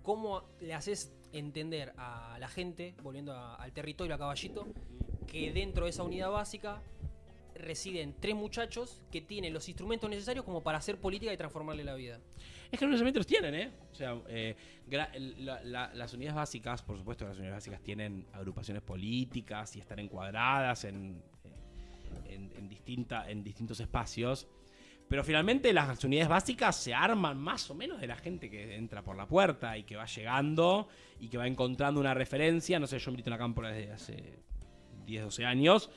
¿cómo le haces entender a la gente, volviendo al territorio, a Caballito, que dentro de esa unidad básica residen 3 muchachos que tienen los instrumentos necesarios como para hacer política y transformarle la vida? Es que los instrumentos tienen, ¿eh? O sea, las unidades básicas, por supuesto que las unidades básicas tienen agrupaciones políticas y están encuadradas en distintos espacios. Pero finalmente las unidades básicas se arman más o menos de la gente que entra por la puerta y que va llegando y que va encontrando una referencia. No sé, yo milito en la Cámpora desde hace 10, 12 años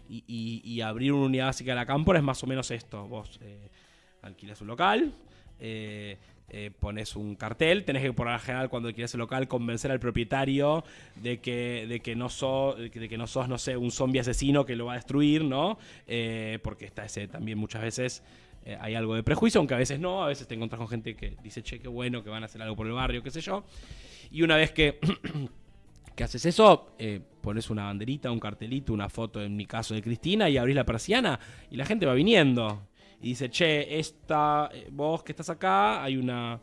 y abrir una unidad básica de la Cámpora es más o menos esto. Vos alquilas un local, pones un cartel, tenés que por la general cuando alquilas el local convencer al propietario de que no sos, no sé, un zombie asesino que lo va a destruir, ¿no? Porque está ese también muchas veces hay algo de prejuicio, aunque a veces no, a veces te encontrás con gente que dice, che, qué bueno, que van a hacer algo por el barrio, qué sé yo. Y una vez que haces eso, pones una banderita, un cartelito, una foto, en mi caso de Cristina, y abrís la persiana y la gente va viniendo. Y dice, che, vos que estás acá, hay una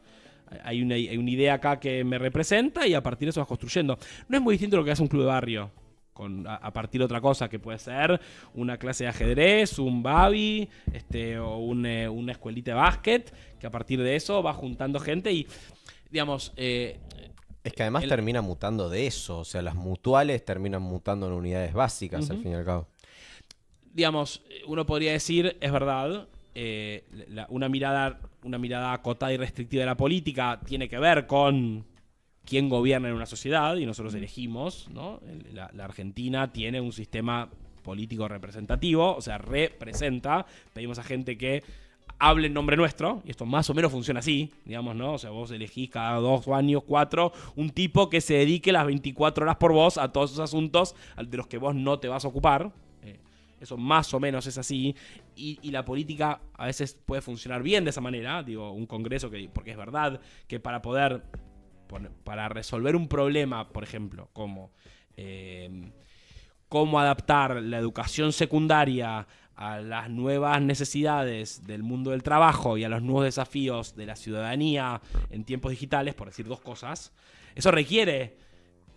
idea acá que me representa y a partir de eso vas construyendo. No es muy distinto a lo que hace un club de barrio, a partir de otra cosa que puede ser una clase de ajedrez, un babi, o una escuelita de básquet, que a partir de eso va juntando gente y, digamos... es que además termina mutando de eso, o sea, las mutuales terminan mutando en unidades básicas, al fin y al cabo. Digamos, uno podría decir, es verdad, una mirada acotada y restrictiva de la política tiene que ver con quién gobierna en una sociedad y nosotros elegimos, ¿no? La Argentina tiene un sistema político representativo, o sea, representa, pedimos a gente que hable en nombre nuestro, y esto más o menos funciona así, digamos, ¿no? O sea, vos elegís cada 2 años, 4, un tipo que se dedique las 24 horas por vos a todos esos asuntos de los que vos no te vas a ocupar. Eso más o menos es así, y la política a veces puede funcionar bien de esa manera, digo, un congreso porque es verdad que para resolver un problema, por ejemplo, como cómo adaptar la educación secundaria a las nuevas necesidades del mundo del trabajo y a los nuevos desafíos de la ciudadanía en tiempos digitales, por decir 2 cosas, eso requiere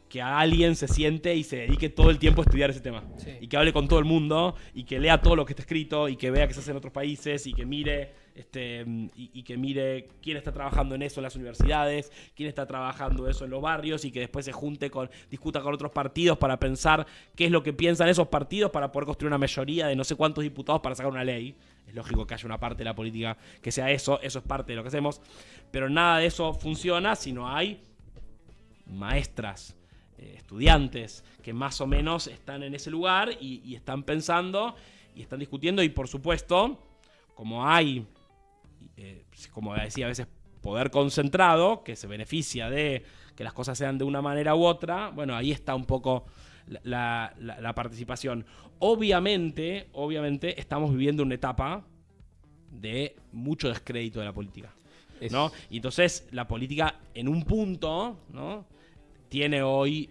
que alguien se siente y se dedique todo el tiempo a estudiar ese tema. Sí. Y que hable con todo el mundo, y que lea todo lo que está escrito, y que vea que se hace en otros países, y que mire y que mire quién está trabajando en eso en las universidades, quién está trabajando eso en los barrios, y que después se discuta con otros partidos para pensar qué es lo que piensan esos partidos para poder construir una mayoría de no sé cuántos diputados para sacar una ley. Es lógico que haya una parte de la política que sea eso es parte de lo que hacemos, pero nada de eso funciona si no hay maestras, estudiantes que más o menos están en ese lugar y están pensando y están discutiendo, y por supuesto, como hay, como decía a veces, poder concentrado que se beneficia de que las cosas sean de una manera u otra, bueno, ahí está un poco la participación. Obviamente estamos viviendo una etapa de mucho descrédito de la política, ¿no? Y entonces la política en un punto, ¿no?, tiene hoy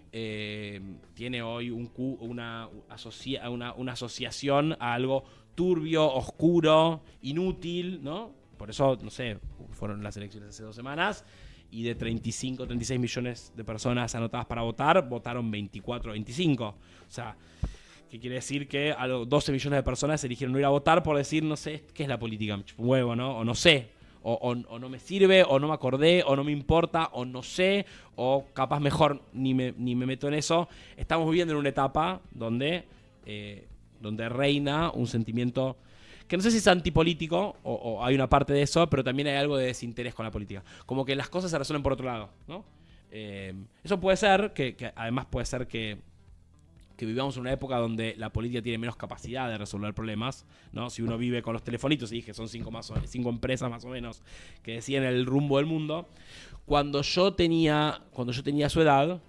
una asociación a algo turbio, oscuro, inútil, ¿no? Por eso, no sé, fueron las elecciones hace 2 semanas y de 35, 36 millones de personas anotadas para votar, votaron 24, 25. O sea, ¿qué quiere decir? Que a los 12 millones de personas eligieron no ir a votar por decir, no sé, ¿qué es la política? Me chupo un huevo, ¿no? O no sé. O no me sirve, o no me acordé, o no me importa, o no sé, o capaz mejor ni me meto en eso. Estamos viviendo en una etapa donde reina un sentimiento que no sé si es antipolítico, o hay una parte de eso, pero también hay algo de desinterés con la política. Como que las cosas se resuelven por otro lado, ¿no? Eso puede ser, que además puede ser que vivamos en una época donde la política tiene menos capacidad de resolver problemas, ¿no? Si uno vive con los telefonitos, y dije, son 5 empresas más o menos que deciden el rumbo del mundo. Cuando yo tenía su edad,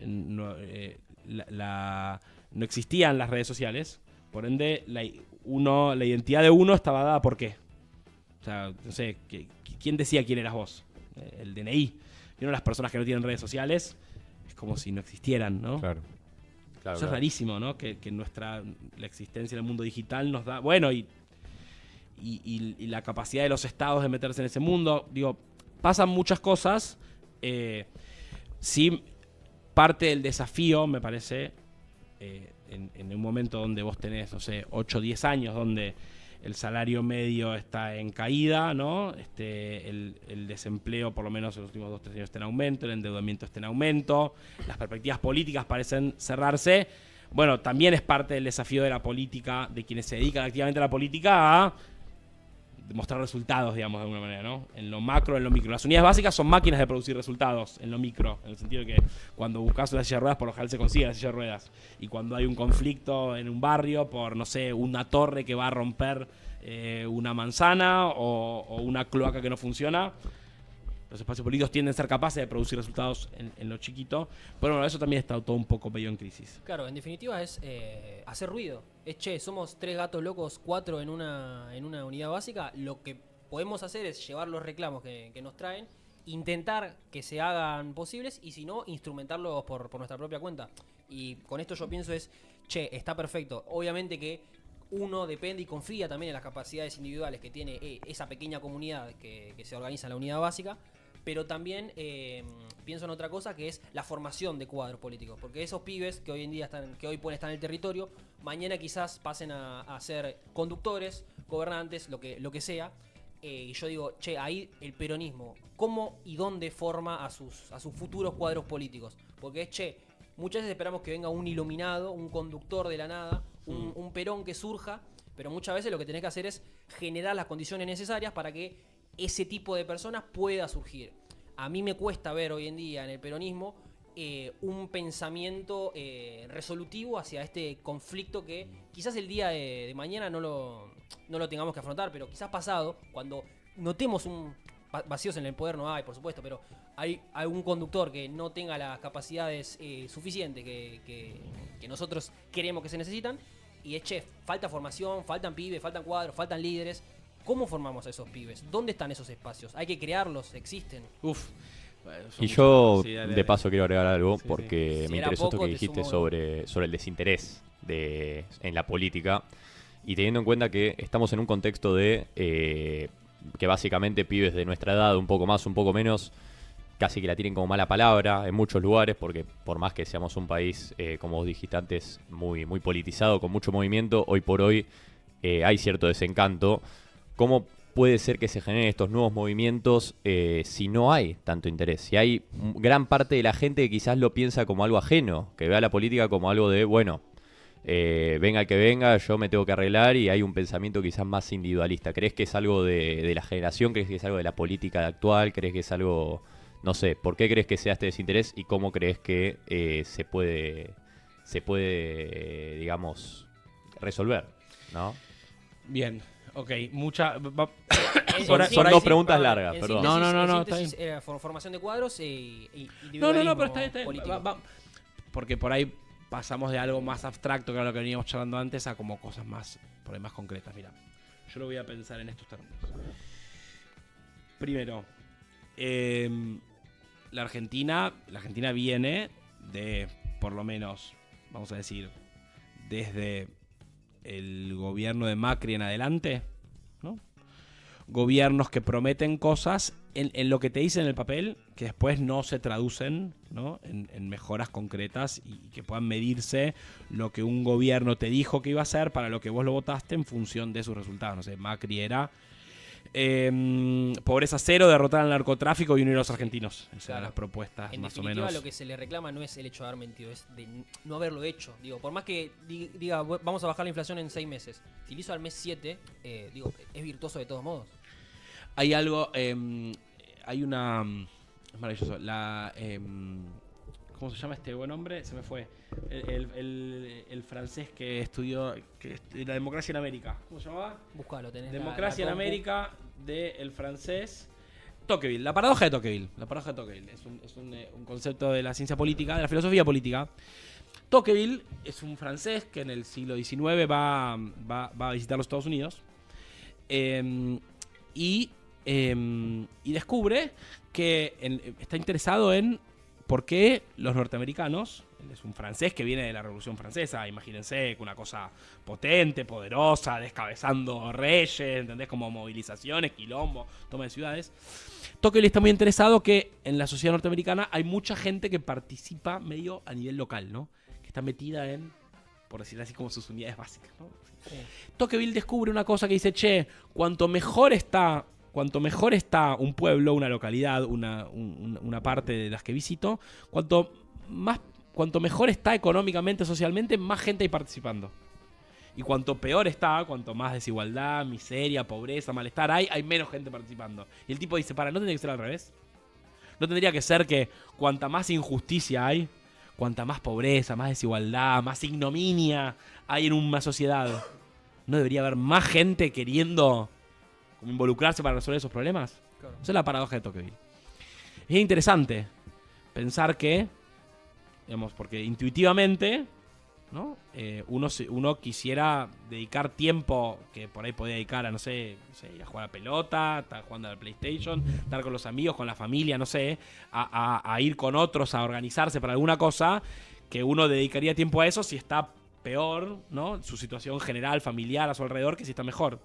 no existían las redes sociales, por ende la identidad de uno estaba dada por qué. O sea, no sé, ¿quién decía quién eras vos? El DNI. Y las personas que no tienen redes sociales es como si no existieran, ¿no? Claro. Eso es rarísimo, ¿no? Que la existencia en el mundo digital nos da... Bueno, y la capacidad de los estados de meterse en ese mundo. Digo, pasan muchas cosas. Sí, parte del desafío, me parece, en un momento donde vos tenés, no sé, 8 o 10 años, donde el salario medio está en caída, ¿no? El desempleo, por lo menos en los últimos 2 o 3 años, está en aumento, el endeudamiento está en aumento, las perspectivas políticas parecen cerrarse. Bueno, también es parte del desafío de la política, de quienes se dedican activamente a la política, a mostrar resultados, digamos, de alguna manera, ¿no? En lo macro, en lo micro. Las unidades básicas son máquinas de producir resultados en lo micro, en el sentido de que cuando buscas una silla de ruedas, por lo general se consigue la silla de ruedas. Y cuando hay un conflicto en un barrio por, no sé, una torre que va a romper una manzana o una cloaca que no funciona, los espacios políticos tienden a ser capaces de producir resultados en lo chiquito. Pero bueno, eso también está todo un poco medio en crisis. Claro, en definitiva es hacer ruido. Somos 3 gatos locos, 4 en una unidad básica. Lo que podemos hacer es llevar los reclamos que nos traen, intentar que se hagan posibles y si no, instrumentarlos por nuestra propia cuenta. Y con esto yo pienso está perfecto. Obviamente que uno depende y confía también en las capacidades individuales que tiene esa pequeña comunidad que se organiza en la unidad básica. Pero también pienso en otra cosa, que es la formación de cuadros políticos. Porque esos pibes que hoy en día hoy pueden estar en el territorio, mañana quizás pasen a ser conductores, gobernantes, lo que sea. Y yo digo, ahí el peronismo, ¿cómo y dónde forma a sus futuros cuadros políticos? Porque muchas veces esperamos que venga un iluminado, un conductor de la nada, un Perón que surja, pero muchas veces lo que tenés que hacer es generar las condiciones necesarias para que ese tipo de personas pueda surgir. A mí me cuesta ver hoy en día en el peronismo un pensamiento resolutivo hacia este conflicto que quizás el día de mañana no lo tengamos que afrontar, pero quizás pasado, cuando notemos vacíos en el poder, no hay, por supuesto, pero hay algún conductor que no tenga las capacidades suficientes que nosotros queremos que se necesitan, y falta formación, faltan pibes, faltan cuadros, faltan líderes. ¿Cómo formamos a esos pibes? ¿Dónde están esos espacios? ¿Hay que crearlos? ¿Existen? Y yo, dale. De paso, quiero agregar algo, Sí, porque sí. me Si era interesó esto poco, que te dijiste sumo sobre el desinterés en la política, y teniendo en cuenta que estamos en un contexto de que básicamente pibes de nuestra edad, un poco más, un poco menos, casi que la tienen como mala palabra en muchos lugares, porque por más que seamos un país, como vos dijiste antes, muy, muy politizado, con mucho movimiento, hoy por hoy hay cierto desencanto. ¿Cómo puede ser que se generen estos nuevos movimientos si no hay tanto interés? Si hay gran parte de la gente que quizás lo piensa como algo ajeno, que ve a la política como algo de, bueno, venga el que venga, yo me tengo que arreglar, y hay un pensamiento quizás más individualista. ¿Crees que es algo de la generación? ¿Crees que es algo de la política actual? ¿Crees que es algo, no sé, por qué crees que sea este desinterés y cómo crees que se puede, digamos, resolver, ¿no? Bien, ok, Son dos preguntas largas, perdón. No, está bien. Formación de cuadros y No, individualismo pero está bien. político. Porque por ahí pasamos de algo más abstracto, que era lo que veníamos charlando antes, a como cosas por ahí más concretas. Mira, yo lo voy a pensar en estos términos. Primero, la Argentina viene de, por lo menos, vamos a decir, desde el gobierno de Macri en adelante, ¿no? Gobiernos que prometen cosas en lo que te dicen en el papel, que después no se traducen, ¿no? en mejoras concretas, y que puedan medirse lo que un gobierno te dijo que iba a hacer para lo que vos lo votaste en función de sus resultados. No sé, Macri era pobreza cero, derrotar al narcotráfico y unir a los argentinos. Esas eran las propuestas, en más o definitiva, menos. lo que se le reclama no es el hecho de haber mentido, es de no haberlo hecho. Digo, por más que diga, vamos a bajar la inflación en 6 meses, si lo hizo al mes 7, es virtuoso de todos modos. Hay algo, hay una... Es maravilloso. ¿Cómo se llama este buen hombre? Se me fue. El francés que estudió la democracia en América. ¿Cómo se llamaba? Buscalo, tenés Democracia la en compu. América del francés Tocqueville. La paradoja de Tocqueville. Es un concepto de la ciencia política, de la filosofía política. Tocqueville es un francés que en el siglo XIX va a visitar los Estados Unidos. Y descubre que está interesado en por qué los norteamericanos, Él es un francés que viene de la Revolución Francesa, imagínense, una cosa potente, poderosa, descabezando reyes, ¿entendés? Como movilizaciones, quilombo, toma de ciudades. Tocqueville está muy interesado que en la sociedad norteamericana hay mucha gente que participa medio a nivel local, ¿no? Que está metida en, por decirlo así, como sus unidades básicas, ¿no? Sí. Tocqueville descubre una cosa que dice, che, cuanto mejor está un pueblo, una localidad, una parte de las que visito, cuanto mejor está económicamente, socialmente, más gente hay participando. Y cuanto peor está, cuanto más desigualdad, miseria, pobreza, malestar hay menos gente participando. Y el tipo dice, ¿no tendría que ser al revés? ¿No tendría que ser que cuanta más injusticia hay, cuanta más pobreza, más desigualdad, más ignominia hay en una sociedad, ¿no debería haber más gente queriendo como involucrarse para resolver esos problemas? Claro. Esa es la paradoja de Tocqueville. Es interesante pensar que, digamos, porque intuitivamente, ¿no? Uno quisiera dedicar tiempo que por ahí podía dedicar a, no sé, ir a jugar a pelota, estar jugando a la PlayStation, estar con los amigos, con la familia, no sé, a ir con otros, a organizarse para alguna cosa, que uno dedicaría tiempo a eso si está peor, ¿no? Su situación general, familiar a su alrededor, que si está mejor.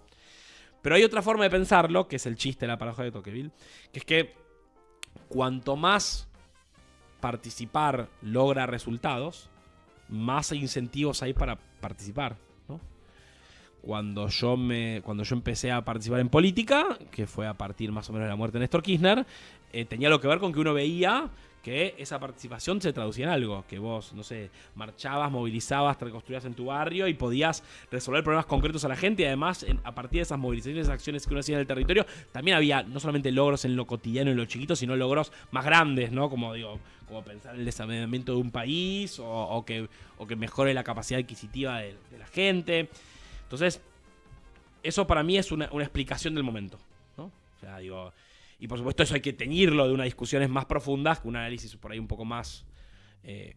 Pero hay otra forma de pensarlo, que es el chiste de la paradoja de Tocqueville, que es que cuanto más participar logra resultados, más incentivos hay para participar, ¿no? Cuando yo empecé a participar en política, que fue a partir más o menos de la muerte de Néstor Kirchner, tenía algo que ver con que uno veía que esa participación se traducía en algo, que vos, no sé, marchabas, movilizabas, te reconstruías en tu barrio y podías resolver problemas concretos a la gente, y además a partir de esas movilizaciones, esas acciones que uno hacía en el territorio, también había no solamente logros en lo cotidiano, en lo chiquito, sino logros más grandes, ¿no? Como pensar en el desarrollamiento de un país o que mejore la capacidad adquisitiva de la gente. Entonces, eso para mí es una explicación del momento, ¿no? O sea, y por supuesto eso hay que teñirlo de unas discusiones más profundas, que un análisis por ahí un poco más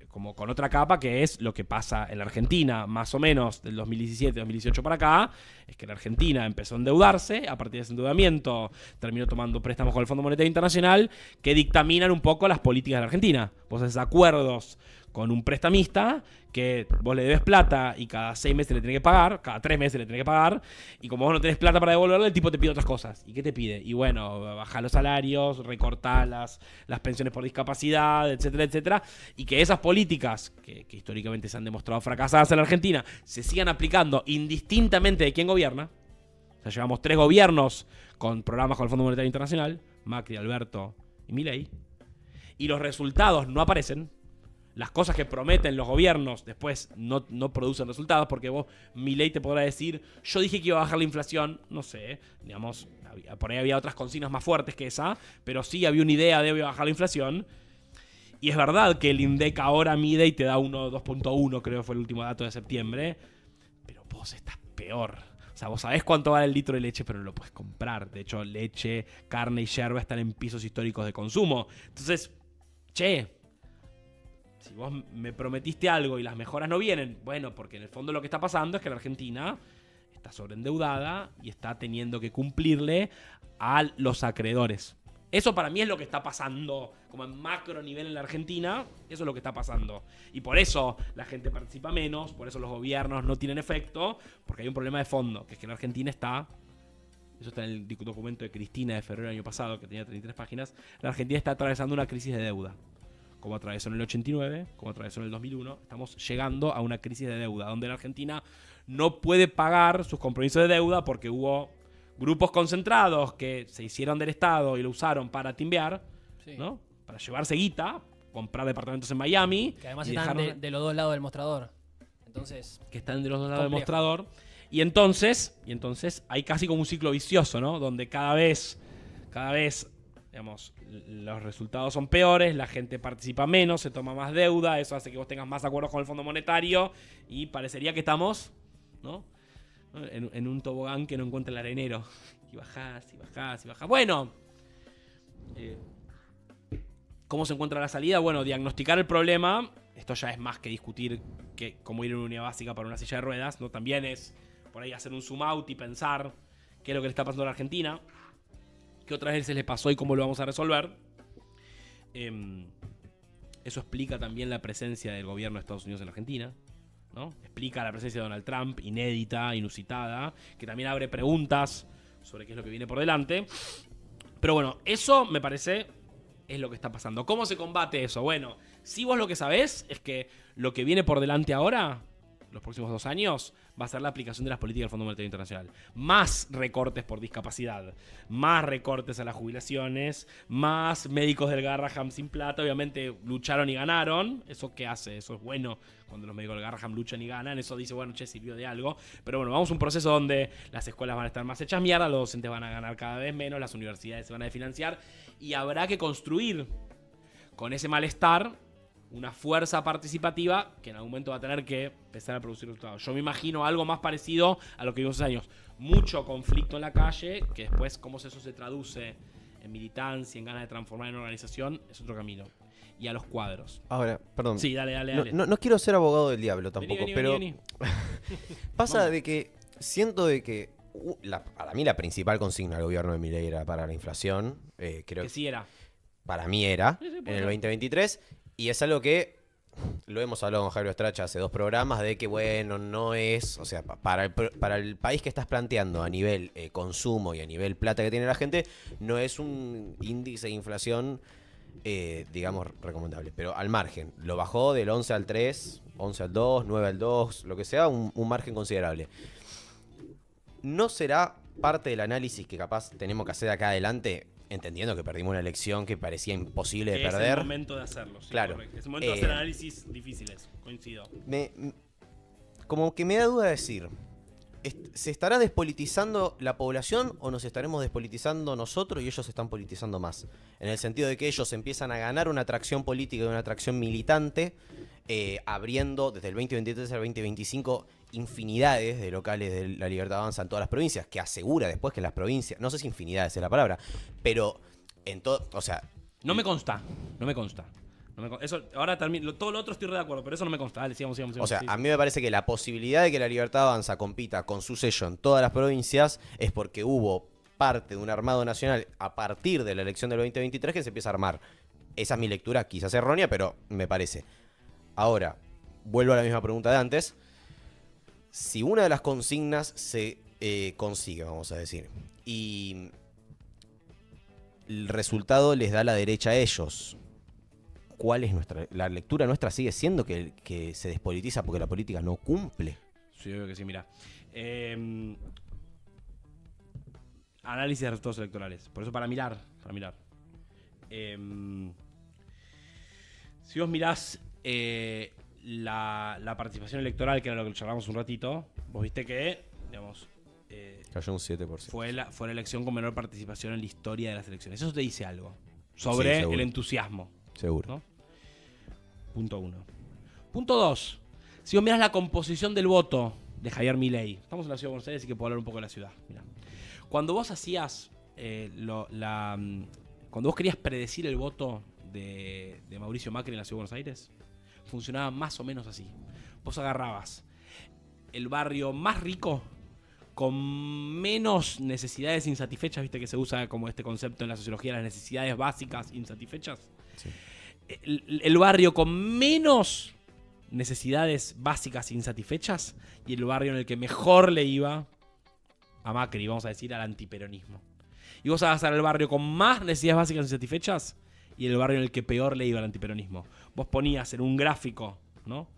como con otra capa, que es lo que pasa en la Argentina, más o menos del 2017-2018 para acá. Es que la Argentina empezó a endeudarse, a partir de ese endeudamiento terminó tomando préstamos con el Fondo Monetario Internacional que dictaminan un poco las políticas de la Argentina. Vos haces acuerdos con un prestamista que vos le debes plata y cada 6 meses le tenés que pagar, cada 3 meses le tenés que pagar, y como vos no tenés plata para devolverle, el tipo te pide otras cosas. ¿Y qué te pide? Y bueno, bajar los salarios, recortar las pensiones por discapacidad, etcétera, etcétera, y que esas políticas, que históricamente se han demostrado fracasadas en la Argentina, se sigan aplicando indistintamente de quién gobierna. O sea, llevamos 3 gobiernos con programas con el Fondo Monetario Internacional, Macri, Alberto y Milei, y los resultados no aparecen. Las cosas que prometen los gobiernos después no producen resultados, porque vos, Milei te podrá decir, yo dije que iba a bajar la inflación, no sé, digamos, por ahí había otras consignas más fuertes que esa, pero sí había una idea de bajar la inflación. Y es verdad que el INDEC ahora mide y te da 2.1, creo que fue el último dato de septiembre, pero vos estás peor. O sea, vos sabés cuánto vale el litro de leche, pero no lo puedes comprar. De hecho, leche, carne y yerba están en pisos históricos de consumo. Entonces, si vos me prometiste algo y las mejoras no vienen, bueno, porque en el fondo lo que está pasando es que la Argentina está sobreendeudada y está teniendo que cumplirle a los acreedores. Eso para mí es lo que está pasando como en macro nivel en la Argentina. Eso es lo que está pasando. Y por eso la gente participa menos, por eso los gobiernos no tienen efecto, porque hay un problema de fondo, que es que la Argentina está... Eso está en el documento de Cristina de febrero del año pasado, que tenía 33 páginas. La Argentina está atravesando una crisis de deuda. Como atravesó en el 89, como atravesó en el 2001, estamos llegando a una crisis de deuda, donde la Argentina no puede pagar sus compromisos de deuda porque hubo grupos concentrados que se hicieron del Estado y lo usaron para timbear, sí, ¿no? Para llevarse guita, comprar departamentos en Miami. Que además están de los dos lados del mostrador. Entonces, que están de los dos lados del mostrador. Y entonces hay casi como un ciclo vicioso, ¿no? Donde cada vez, digamos, los resultados son peores, la gente participa menos, se toma más deuda, eso hace que vos tengas más acuerdos con el Fondo Monetario y parecería que estamos, ¿no? En un tobogán que no encuentra el arenero. Y bajás, y bajás, y bajás. Bueno, ¿cómo se encuentra la salida? Bueno, diagnosticar el problema. Esto ya es más que discutir cómo ir en una unidad básica para una silla de ruedas, ¿no? También es por ahí hacer un zoom out y pensar qué es lo que le está pasando a la Argentina, qué otras veces le pasó y cómo lo vamos a resolver. Eso explica también la presencia del gobierno de Estados Unidos en Argentina, ¿no? Explica la presencia de Donald Trump, inédita, inusitada, que también abre preguntas sobre qué es lo que viene por delante. Pero bueno, eso me parece es lo que está pasando. ¿Cómo se combate eso? Bueno, si vos lo que sabés es que lo que viene por delante ahora, los próximos 2 años, va a ser la aplicación de las políticas del Fondo Monetario Internacional. Más recortes por discapacidad, más recortes a las jubilaciones, más médicos del Garrahan sin plata. Obviamente lucharon y ganaron. ¿Eso qué hace? Eso es bueno cuando los médicos del Garrahan luchan y ganan. Eso dice, bueno, che, sirvió de algo. Pero bueno, vamos a un proceso donde las escuelas van a estar más hechas mierda, los docentes van a ganar cada vez menos, las universidades se van a desfinanciar y habrá que construir con ese malestar una fuerza participativa que en algún momento va a tener que empezar a producir resultados. Yo me imagino algo más parecido a lo que vimos hace años. Mucho conflicto en la calle, que después cómo eso se traduce en militancia, en ganas de transformar en organización, es otro camino. Y a los cuadros. Ahora, perdón. Sí, dale. No quiero ser abogado del diablo tampoco, Vení. pasa de que siento de que para mí la principal consigna del gobierno de Milei era para la inflación. Creo Que sí era. Para mí era Sí, en el 2023. Y es algo que lo hemos hablado con Jairo Estracha hace 2 programas, de que, bueno, no es, o sea, para el país que estás planteando a nivel consumo y a nivel plata que tiene la gente, no es un índice de inflación, digamos, recomendable. Pero al margen, lo bajó del 11 al 3, 11 al 2, 9 al 2, lo que sea, un margen considerable. ¿No será parte del análisis que capaz tenemos que hacer acá adelante? Entendiendo que perdimos una elección que parecía imposible de perder. Es el momento de hacerlo. Sí, claro. Correcto. Es el momento de hacer análisis difíciles. Coincido. Como que me da duda decir, ¿se estará despolitizando la población o nos estaremos despolitizando nosotros y ellos se están politizando más? En el sentido de que ellos empiezan a ganar una atracción política y una atracción militante, abriendo desde el 2023 al 2025 infinidades de locales de La Libertad Avanza en todas las provincias, que asegura después que las provincias, no sé si infinidades es la palabra, pero en todo, o sea... No me consta. Eso, ahora termino, todo lo otro estoy re de acuerdo, pero eso no me consta. Dale, sigamos. O sea, sí. a mí me parece que la posibilidad de que La Libertad Avanza compita con su sello en todas las provincias es porque hubo parte de un armado nacional a partir de la elección del 2023 que se empieza a armar. Esa es mi lectura, quizás errónea, pero me parece. Ahora, vuelvo a la misma pregunta de antes. Si una de las consignas se consigue, vamos a decir, y el resultado les da la derecha a ellos, ¿cuál es la lectura nuestra? Sigue siendo que se despolitiza porque la política no cumple. Sí, yo creo que sí, mira. Análisis de resultados electorales. Por eso para mirar. Si vos mirás la participación electoral, que era lo que charlamos un ratito, vos viste que, digamos, cayó un 7%. Fue la elección con menor participación en la historia de las elecciones. Eso te dice algo sobre el entusiasmo. Seguro. ¿No? Punto 1. Punto 2. Si vos mirás la composición del voto de Javier Milei, estamos en la ciudad de Buenos Aires, así que puedo hablar un poco de la ciudad. Mirá. Cuando vos hacías cuando vos querías predecir el voto de Mauricio Macri en la ciudad de Buenos Aires, funcionaba más o menos así. Vos agarrabas el barrio más rico con menos necesidades insatisfechas, viste que se usa como este concepto en la sociología, las necesidades básicas insatisfechas. Sí. El barrio con menos necesidades básicas insatisfechas y el barrio en el que mejor le iba a Macri, vamos a decir, al antiperonismo. Y vos vas a el barrio con más necesidades básicas insatisfechas y el barrio en el que peor le iba al antiperonismo. Vos ponías en un gráfico, ¿no?,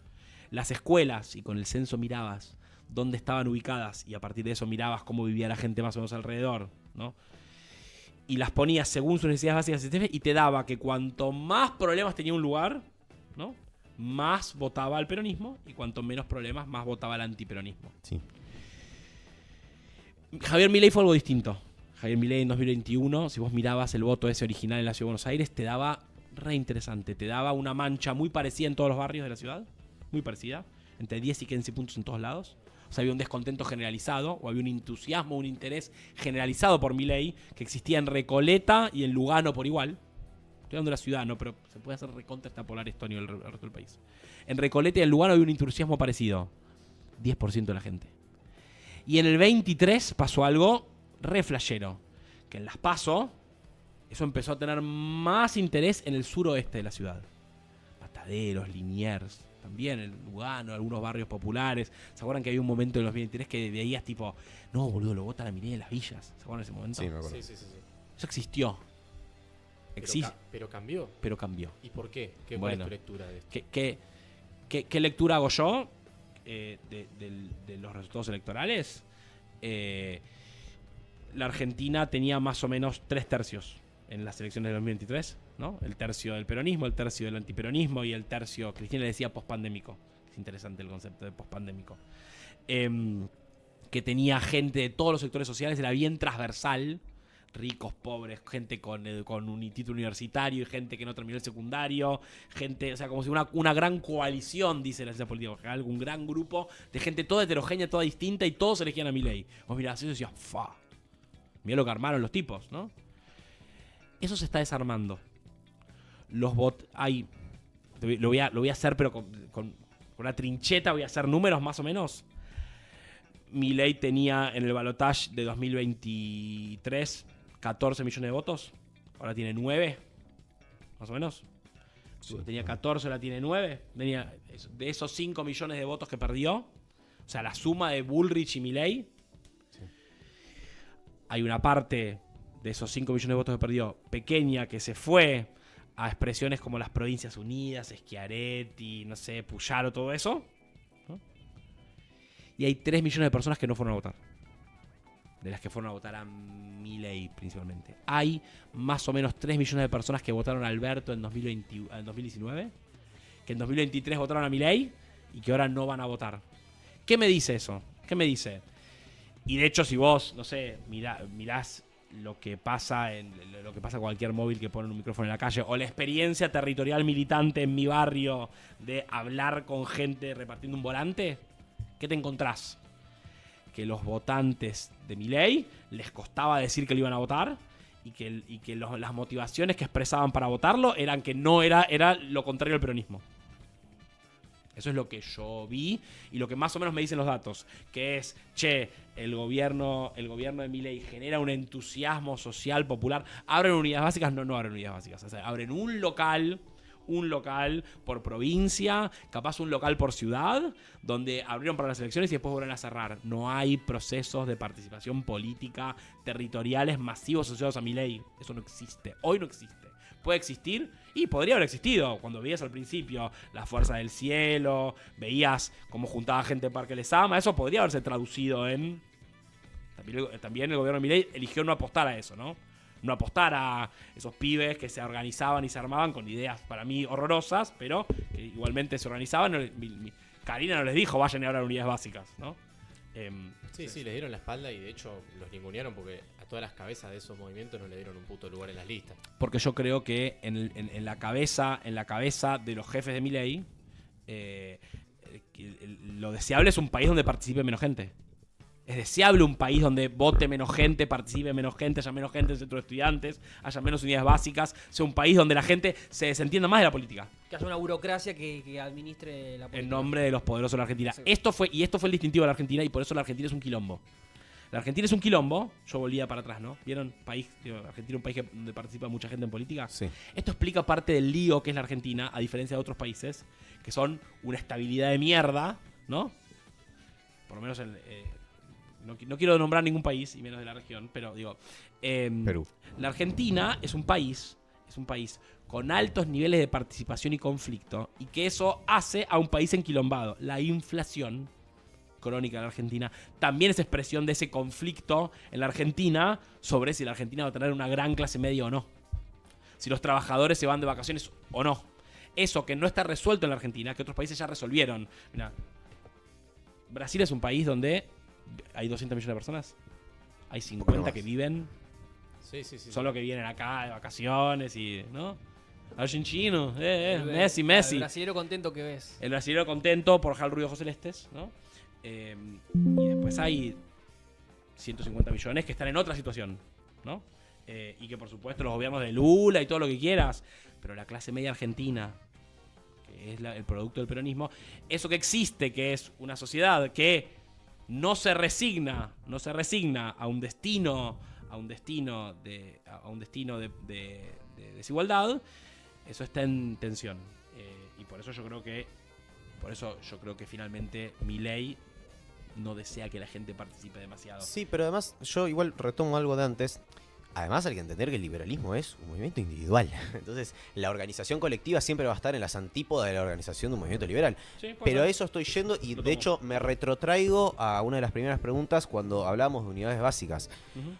las escuelas y con el censo mirabas dónde estaban ubicadas y a partir de eso mirabas cómo vivía la gente más o menos alrededor, ¿no? Y las ponías según sus necesidades básicas y te daba que cuanto más problemas tenía un lugar, ¿no?, más votaba al peronismo y cuanto menos problemas, más votaba al antiperonismo. Sí. Javier Milei fue algo distinto. Javier Milei en 2021, si vos mirabas el voto ese original en la Ciudad de Buenos Aires, te daba re interesante. Te daba una mancha muy parecida en todos los barrios de la ciudad. Muy parecida. Entre 10 y 15 puntos en todos lados. O sea, había un descontento generalizado, o había un entusiasmo, un interés generalizado por Milei, que existía en Recoleta y en Lugano por igual. Estoy hablando de la ciudad, ¿no? Pero se puede hacer recontra extrapolar esto a nivel del resto del país. En Recoleta y en Lugano había un entusiasmo parecido. 10% de la gente. Y en el 23 pasó algo re flashero. Que en las PASO, eso empezó a tener más interés en el suroeste de la ciudad. Mataderos, Liniers, también en Lugano, algunos barrios populares. ¿Se acuerdan que había un momento en los 2023 que veías tipo, no, boludo, lo votan a Milei en las villas? ¿Se acuerdan de ese momento? Sí, me acuerdo. Sí. Eso existió. Pero cambió. Pero cambió. ¿Y por qué? ¿Cuál Bueno. es tu lectura de esto? ¿Qué lectura hago yo de los resultados electorales? La Argentina tenía más o menos 3/3 en las elecciones de 2023, ¿no? El tercio del peronismo, el tercio del antiperonismo y el tercio, Cristina le decía, pospandémico. Es interesante el concepto de pospandémico. Que tenía gente de todos los sectores sociales, era bien transversal. Ricos, pobres, gente con un título universitario y gente que no terminó el secundario, gente, o sea, como si una gran coalición, dice la ciencia política, un gran grupo de gente toda heterogénea, toda distinta y todos elegían a Milei. Vos mirás eso y decías, fa, mirá lo que armaron los tipos, ¿no? Eso se está desarmando. Los bots, lo voy a hacer, pero con una trincheta, voy a hacer números más o menos. Milei tenía en el balotaje de 2023 14 millones de votos. Ahora tiene 9, más o menos. Sí. Tenía 14, ahora tiene 9. De esos 5 millones de votos que perdió, o sea, la suma de Bullrich y Milei, sí. Hay una parte de esos 5 millones de votos que perdió, pequeña, que se fue a expresiones como las Provincias Unidas, Schiaretti, no sé, Puyaro, todo eso, ¿no? Y hay 3 millones de personas que no fueron a votar. De las que fueron a votar a Milei principalmente. Hay más o menos 3 millones de personas que votaron a Alberto en 2019, que en 2023 votaron a Milei y que ahora no van a votar. ¿Qué me dice eso? ¿Qué me dice? Y de hecho, si vos, no sé, mirás lo que pasa cualquier móvil que pone un micrófono en la calle, o la experiencia territorial militante en mi barrio de hablar con gente repartiendo un volante, ¿qué te encontrás? Que los votantes de Milei les costaba decir que lo iban a votar y que las motivaciones que expresaban para votarlo eran que no era lo contrario al peronismo. Eso es lo que yo vi y lo que más o menos me dicen los datos, que es, el gobierno de Milei genera un entusiasmo social popular. ¿Abren unidades básicas? No abren unidades básicas. O sea, abren un local por provincia, capaz un local por ciudad, donde abrieron para las elecciones y después vuelven a cerrar. No hay procesos de participación política territoriales masivos asociados a Milei. Eso no existe. Hoy no existe. Puede existir y podría haber existido. Cuando veías al principio la Fuerza del Cielo, veías cómo juntaba gente en Parque Lezama, eso podría haberse traducido en... También el gobierno de Milei eligió no apostar a eso, ¿no? No apostar a esos pibes que se organizaban y se armaban con ideas para mí horrorosas, pero que igualmente se organizaban. Karina no les dijo, vayan a hablar unidades básicas, ¿no? Sí, les dieron la espalda y de hecho los ningunearon porque a todas las cabezas de esos movimientos no le dieron un puto lugar en las listas. Porque yo creo que en la cabeza de los jefes de Milei, lo deseable es un país donde participe menos gente. Es deseable un país donde vote menos gente, participe menos gente, haya menos gente en el centro de estudiantes, haya menos unidades básicas, sea un país donde la gente se desentienda más de la política. Que haya una burocracia que administre la política. En nombre de los poderosos de la Argentina. Sí. Esto fue el distintivo de la Argentina y por eso la Argentina es un quilombo. La Argentina es un quilombo. Yo volvía para atrás, ¿no? ¿Vieron? Argentina es un país donde participa mucha gente en política. Sí. Esto explica parte del lío que es la Argentina, a diferencia de otros países, que son una estabilidad de mierda, ¿no? Por lo menos no quiero nombrar ningún país, y menos de la región, pero digo... Perú. La Argentina es un país con altos niveles de participación y conflicto, y que eso hace a un país enquilombado. La inflación crónica de la Argentina también es expresión de ese conflicto en la Argentina sobre si la Argentina va a tener una gran clase media o no. Si los trabajadores se van de vacaciones o no. Eso que no está resuelto en la Argentina, que otros países ya resolvieron. Mirá, Brasil es un país donde hay 200 millones de personas. Hay 50 que viven. Sí. Solo que vienen acá de vacaciones y... ¿no? Argentino, Messi. El brasilero contento que ves. El brasilero contento por dejar el ruido de ojos celestes, ¿no? Y después hay 150 millones que están en otra situación, ¿no? Y que por supuesto los gobiernos de Lula y todo lo que quieras, pero la clase media argentina, que es el producto del peronismo, eso que existe, que es una sociedad que no se resigna a un destino de desigualdad, eso está en tensión. Y por eso yo creo que finalmente Milei no desea que la gente participe demasiado. Sí, pero además yo igual retomo algo de antes. Además hay que entender que el liberalismo es un movimiento individual. Entonces la organización colectiva siempre va a estar en las antípodas de la organización de un movimiento liberal. Sí, puede Pero a ser. eso estoy yendo y Lo de tomo. hecho me retrotraigo a una de las primeras preguntas cuando hablamos de unidades básicas. Ujú.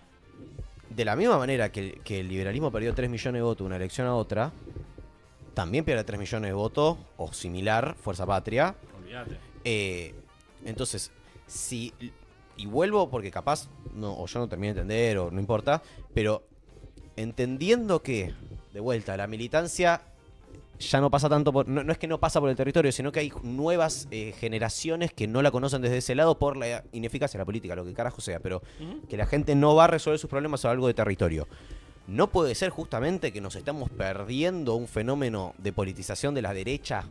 De la misma manera que el liberalismo perdió 3 millones de votos de una elección a otra, también pierde 3 millones de votos, o similar, Fuerza Patria. Olvídate. Entonces, y vuelvo porque capaz, no, o yo no termino de entender, o no importa, pero entendiendo que, de vuelta, la militancia ya no pasa tanto por. No es que no pasa por el territorio, sino que hay nuevas generaciones que no la conocen desde ese lado por la ineficacia de la política, lo que carajo sea, pero Ujú. que la gente no va a resolver sus problemas a algo de territorio. ¿No puede ser justamente que nos estamos perdiendo un fenómeno de politización de la derecha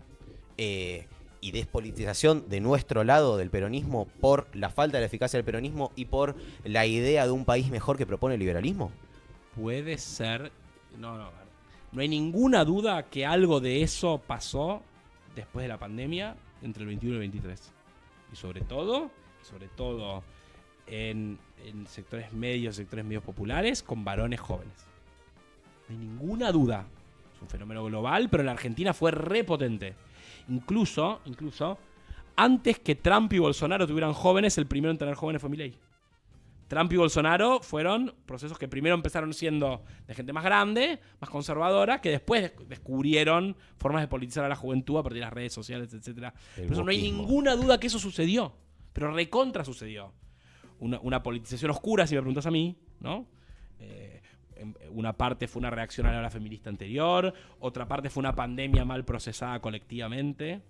y despolitización de nuestro lado del peronismo por la falta de la eficacia del peronismo y por la idea de un país mejor que propone el liberalismo? Puede ser. No, a ver. No hay ninguna duda que algo de eso pasó después de la pandemia entre el 21 y el 23. Y sobre todo en sectores medios populares con varones jóvenes. No hay ninguna duda. Es un fenómeno global, pero en la Argentina fue repotente. Incluso, antes que Trump y Bolsonaro tuvieran jóvenes, el primero en tener jóvenes fue Milei. Trump y Bolsonaro fueron procesos que primero empezaron siendo de gente más grande, más conservadora, que después descubrieron formas de politizar a la juventud a partir de las redes sociales, etc. Por eso no hay wokismo. ninguna duda que eso sucedió, pero recontra sucedió. Una politización oscura, si me preguntas a mí, ¿no? Una parte fue una reacción a la ola feminista anterior, otra parte fue una pandemia mal procesada colectivamente.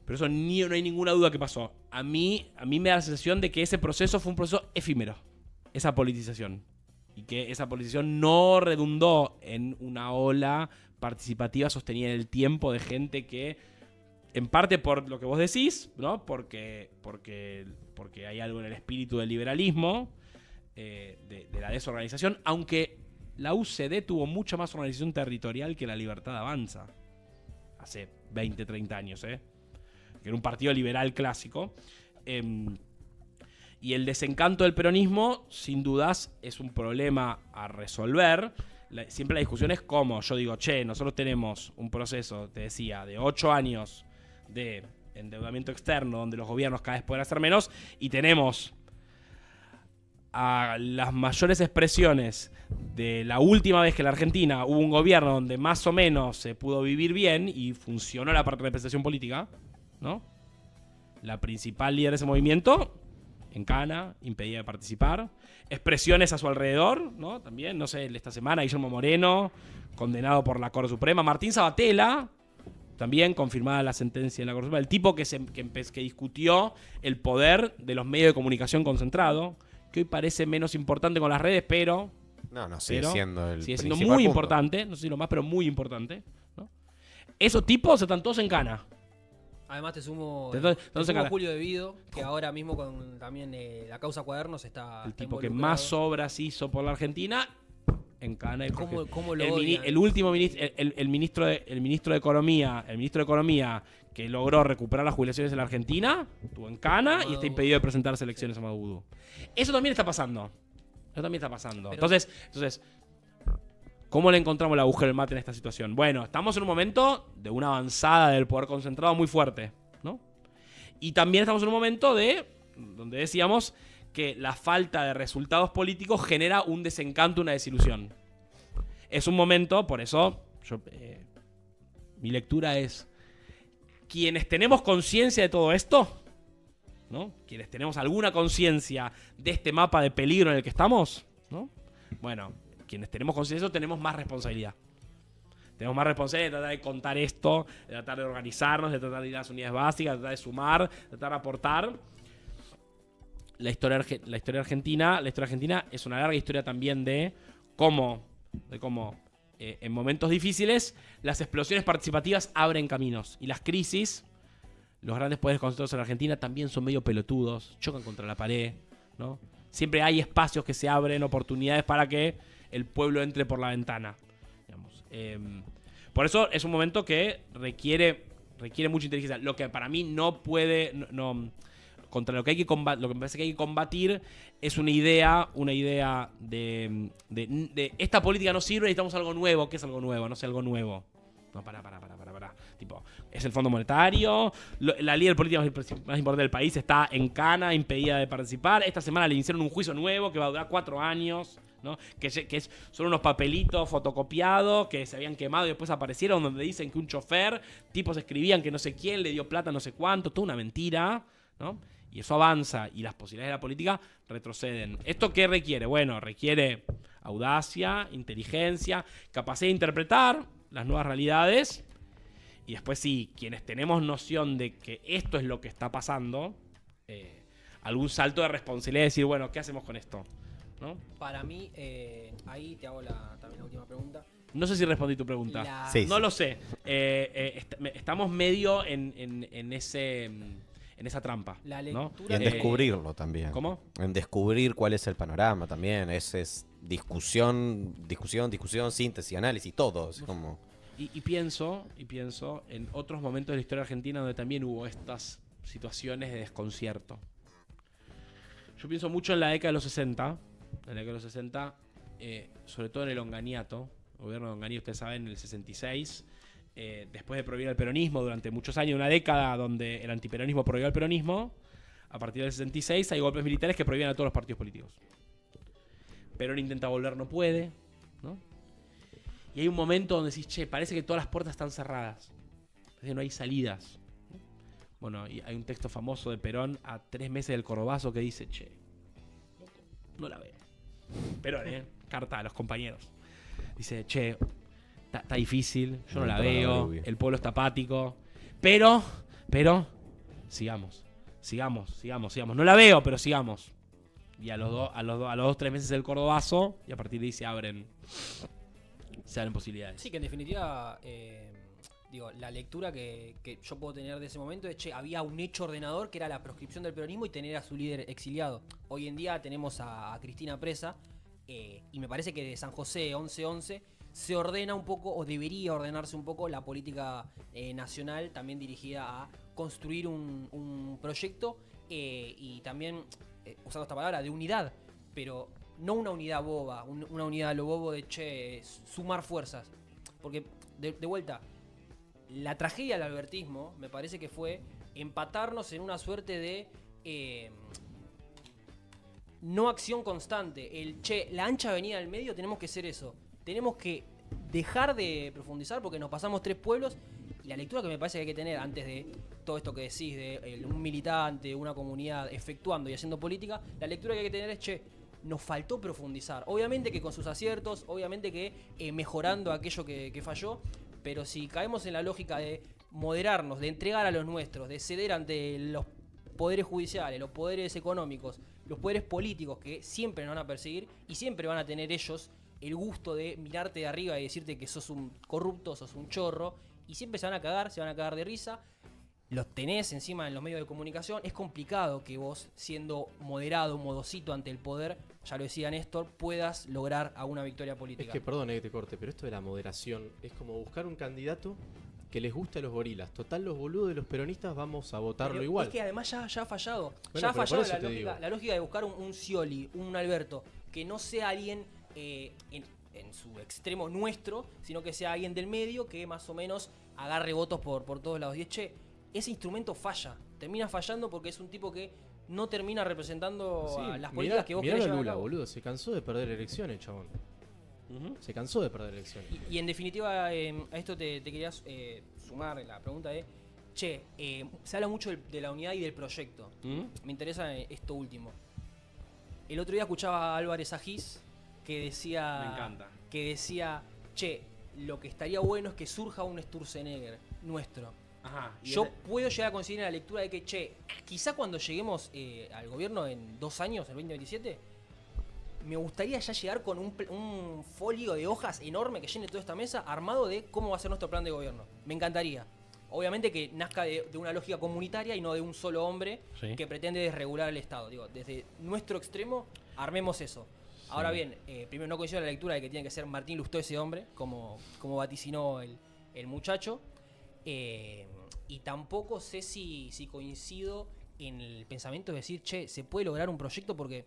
Pero eso no hay ninguna duda que pasó. A mí me da la sensación de que ese proceso fue un proceso efímero. Esa politización. Y que esa politización no redundó en una ola participativa sostenida en el tiempo de gente que, en parte por lo que vos decís, ¿no? Porque hay algo en el espíritu del liberalismo, de la desorganización, aunque la UCD tuvo mucha más organización territorial que la Libertad Avanza. Hace 20, 30 años, que era un partido liberal clásico. Y el desencanto del peronismo, sin dudas, es un problema a resolver. Siempre la discusión es cómo. Yo digo, nosotros tenemos un proceso, te decía, de 8 años de endeudamiento externo, donde los gobiernos cada vez pueden hacer menos, y tenemos a las mayores expresiones de la última vez que en la Argentina hubo un gobierno donde más o menos se pudo vivir bien y funcionó la parte de representación política, ¿no? La principal líder de ese movimiento, en cana, impedida de participar. Expresiones a su alrededor, ¿no? También, no sé, esta semana Guillermo Moreno, condenado por la Corte Suprema. Martín Sabatella, también confirmada la sentencia en la Corte Suprema. El tipo que discutió el poder de los medios de comunicación concentrado, que hoy parece menos importante con las redes, pero Sigue siendo el sigue siendo principal muy punto. importante, no sé si lo más, pero muy importante, ¿no? Esos tipos están todos en cana. Además te sumo, Entonces, cara, Julio Devido, que ahora mismo con también la causa Cuadernos está el está tipo que involucrado. más obras hizo por la Argentina, en cana. ¿Cómo lo odian? El último ministro, el ministro de Economía, que logró recuperar las jubilaciones en la Argentina, estuvo en cana y está Amadou. impedido de presentarse elecciones a Maduro. Eso también está pasando. Pero- Entonces, ¿cómo le encontramos el agujero del mate en esta situación? Bueno, estamos en un momento de una avanzada del poder concentrado muy fuerte, ¿no? Y también estamos en un momento donde decíamos que la falta de resultados políticos genera un desencanto, una desilusión. Es un momento, por eso, mi lectura es, quienes tenemos conciencia de todo esto, ¿no? Quienes tenemos alguna conciencia de este mapa de peligro en el que estamos, ¿no? Bueno, quienes tenemos conciencia de eso tenemos más responsabilidad. Tenemos más responsabilidad de tratar de contar esto, de tratar de organizarnos, de tratar de ir a las unidades básicas, de tratar de sumar, de tratar de aportar. La historia argentina es una larga historia también de cómo en momentos difíciles las explosiones participativas abren caminos y las crisis, los grandes poderes concentrados en la Argentina también son medio pelotudos, chocan contra la pared, ¿no? Siempre hay espacios que se abren, oportunidades para que el pueblo entre por la ventana, digamos. Por eso es un momento que requiere mucha inteligencia. Lo que para mí no puede... contra lo que hay que combatir, lo que me parece que hay que combatir es una idea de esta política no sirve, necesitamos algo nuevo. ¿Qué es algo nuevo? No sé, algo nuevo. No, pará. Tipo, es el Fondo Monetario, la líder política más importante del país está en cana, impedida de participar. Esta semana le iniciaron un juicio nuevo que va a durar 4 años, ¿no? Son unos papelitos fotocopiados que se habían quemado y después aparecieron, donde dicen que un chofer, tipos escribían que no sé quién le dio plata, no sé cuánto, toda una mentira, ¿no? Y eso avanza y las posibilidades de la política retroceden. ¿Esto qué requiere? Bueno, requiere audacia, inteligencia, capacidad de interpretar las nuevas realidades. Y después sí, quienes tenemos noción de que esto es lo que está pasando, algún salto de responsabilidad de decir, bueno, ¿qué hacemos con esto? ¿No? Para mí, ahí te hago también la última pregunta. No sé si respondí tu pregunta. Sí, No sí. lo sé. Estamos medio en esa trampa. La ¿no? Y en descubrirlo también. ¿Cómo? En descubrir cuál es el panorama también. Es discusión, síntesis, análisis, todo. Es como... Y pienso en otros momentos de la historia argentina donde también hubo estas situaciones de desconcierto. Yo pienso mucho en la década de los 60. Sobre todo en el Onganiato. El gobierno de Onganía, ustedes saben, en el 66. Después de prohibir el peronismo durante muchos años, una década donde el antiperonismo prohibió el peronismo, a partir del 66 hay golpes militares que prohíben a todos los partidos políticos. Perón intenta volver, no puede, ¿no? Y hay un momento donde decís, che, parece que todas las puertas están cerradas, parece que no hay salidas. Bueno, y hay un texto famoso de Perón a 3 meses del Cordobazo que dice, che, loco, no la veo. Perón, carta a los compañeros. Dice, che, está difícil, yo no la veo, el pueblo está apático, pero, sigamos. No la veo, pero sigamos. Y a los 2-3 meses del Cordobazo, y a partir de ahí se abren posibilidades. Sí, que en definitiva, la lectura que yo puedo tener de ese momento es, che, había un hecho ordenador que era la proscripción del peronismo y tener a su líder exiliado. Hoy en día tenemos a Cristina presa, y me parece que de San José 11-11 se ordena un poco, o debería ordenarse un poco, la política nacional, también dirigida a construir un proyecto y también, usando esta palabra, de unidad, pero no una unidad boba, una unidad a lo bobo de, che, sumar fuerzas. Porque, de vuelta, la tragedia del albertismo me parece que fue empatarnos en una suerte de no acción constante. La ancha avenida del medio, tenemos que ser eso. Tenemos que dejar de profundizar porque nos pasamos 3 pueblos. Y la lectura que me parece que hay que tener antes de todo esto que decís, de un militante, una comunidad efectuando y haciendo política, la lectura que hay que tener es, che, nos faltó profundizar. Obviamente que con sus aciertos, obviamente que mejorando aquello que falló, pero si caemos en la lógica de moderarnos, de entregar a los nuestros, de ceder ante los poderes judiciales, los poderes económicos, los poderes políticos que siempre nos van a perseguir y siempre van a tener ellos el gusto de mirarte de arriba y decirte que sos un corrupto, sos un chorro, y siempre se van a cagar de risa. Los tenés encima en los medios de comunicación. Es complicado que vos, siendo moderado, modosito ante el poder, ya lo decía Néstor, puedas lograr alguna victoria política. Es que, perdone que te corte, pero esto de la moderación es como buscar un candidato que les guste a los gorilas. Total, los boludos de los peronistas vamos a votarlo pero igual. Es que además ya ha fallado. Bueno, ya ha fallado la lógica de buscar un Scioli, un Alberto, que no sea alguien en su extremo nuestro, sino que sea alguien del medio que más o menos agarre votos por todos lados. Y che, ese instrumento termina fallando porque es un tipo que no termina representando a las políticas que vos querés llevar a Lula, cabo. boludo, se cansó de perder elecciones, chabón. Se cansó de perder elecciones. Y en definitiva, a esto te quería sumar la pregunta de, che, se habla mucho de la unidad y del proyecto. Me interesa esto último. El otro día escuchaba a Álvarez Agís que decía... Me encanta. Que decía, che, lo que estaría bueno es que surja un Sturzenegger nuestro. Ajá. Yo puedo llegar a conseguir la lectura de que, che, quizá cuando lleguemos al gobierno en 2 años, el 2027, me gustaría ya llegar con un folio de hojas enorme que llene toda esta mesa, armado de cómo va a ser nuestro plan de gobierno. Me encantaría. Obviamente que nazca de una lógica comunitaria y no de un solo hombre que pretende desregular el Estado. Digo, desde nuestro extremo, armemos eso. Ahora bien, primero no coincido en la lectura de que tiene que ser Martín Lustó ese hombre, como vaticinó el muchacho. Y tampoco sé si coincido en el pensamiento de decir, che, se puede lograr un proyecto, porque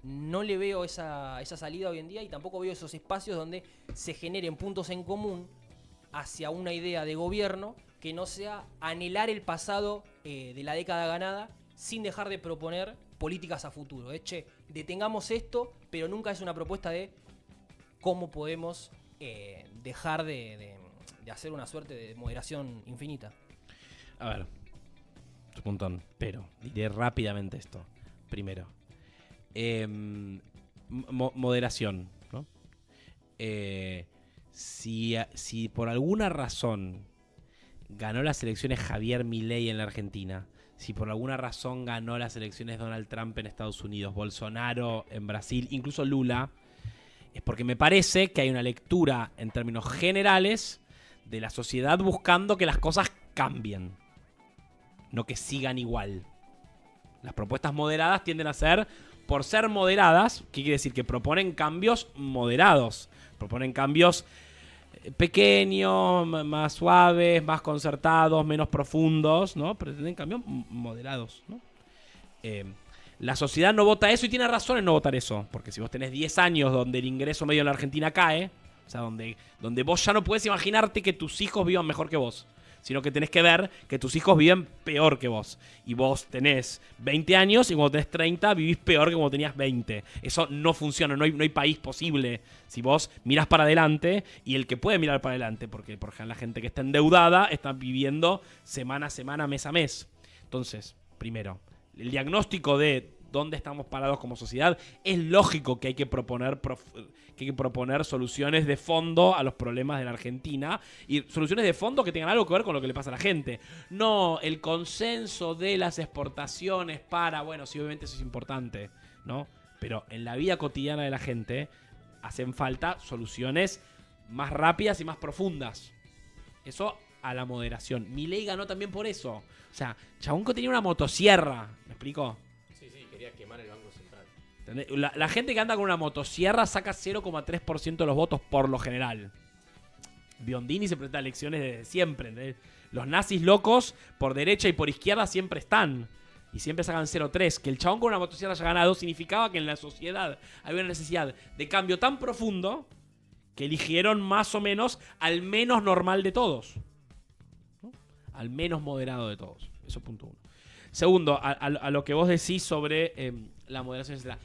no le veo esa salida hoy en día, y tampoco veo esos espacios donde se generen puntos en común hacia una idea de gobierno que no sea anhelar el pasado de la década ganada sin dejar de proponer políticas a futuro. Che, detengamos esto, pero nunca es una propuesta de cómo podemos dejar de hacer una suerte de moderación infinita. A ver, un montón, pero diré rápidamente esto. Primero, moderación, ¿no? Si por alguna razón ganó las elecciones Javier Milei en la Argentina, si por alguna razón ganó las elecciones Donald Trump en Estados Unidos, Bolsonaro en Brasil, incluso Lula, es porque me parece que hay una lectura en términos generales de la sociedad buscando que las cosas cambien, no que sigan igual. Las propuestas moderadas tienden a ser, por ser moderadas, ¿qué quiere decir? Que proponen cambios moderados, proponen cambios pequeños, más suaves, más concertados, menos profundos, ¿no? Pretenden cambios moderados, ¿no? La sociedad no vota eso, y tiene razón en no votar eso, porque si vos tenés 10 años donde el ingreso medio en la Argentina cae, o sea, donde vos ya no puedes imaginarte que tus hijos vivan mejor que vos, sino que tenés que ver que tus hijos viven peor que vos. Y vos tenés 20 años y cuando tenés 30 vivís peor que cuando tenías 20. Eso no funciona, no hay país posible si vos mirás para adelante, y el que puede mirar para adelante, porque por ejemplo la gente que está endeudada está viviendo semana a semana, mes a mes. Entonces, primero, el diagnóstico de dónde estamos parados como sociedad, es lógico que hay que proponer soluciones de fondo a los problemas de la Argentina, y soluciones de fondo que tengan algo que ver con lo que le pasa a la gente. No el consenso de las exportaciones para, bueno, sí, obviamente eso es importante, ¿no? Pero en la vida cotidiana de la gente hacen falta soluciones más rápidas y más profundas. Eso a la moderación. Milei ganó también por eso. O sea, Chabonco tenía una motosierra, ¿me explico? Sí, quería quemar el Banco Central. La gente que anda con una motosierra saca 0,3% de los votos por lo general. Biondini se presenta a elecciones desde siempre, ¿entendés? Los nazis locos por derecha y por izquierda siempre están. Y siempre sacan 0,3. Que el chabón con una motosierra haya ganado significaba que en la sociedad había una necesidad de cambio tan profundo que eligieron más o menos al menos normal de todos, ¿no? Al menos moderado de todos. Eso punto uno. Segundo, a lo que vos decís sobre la moderación, etc.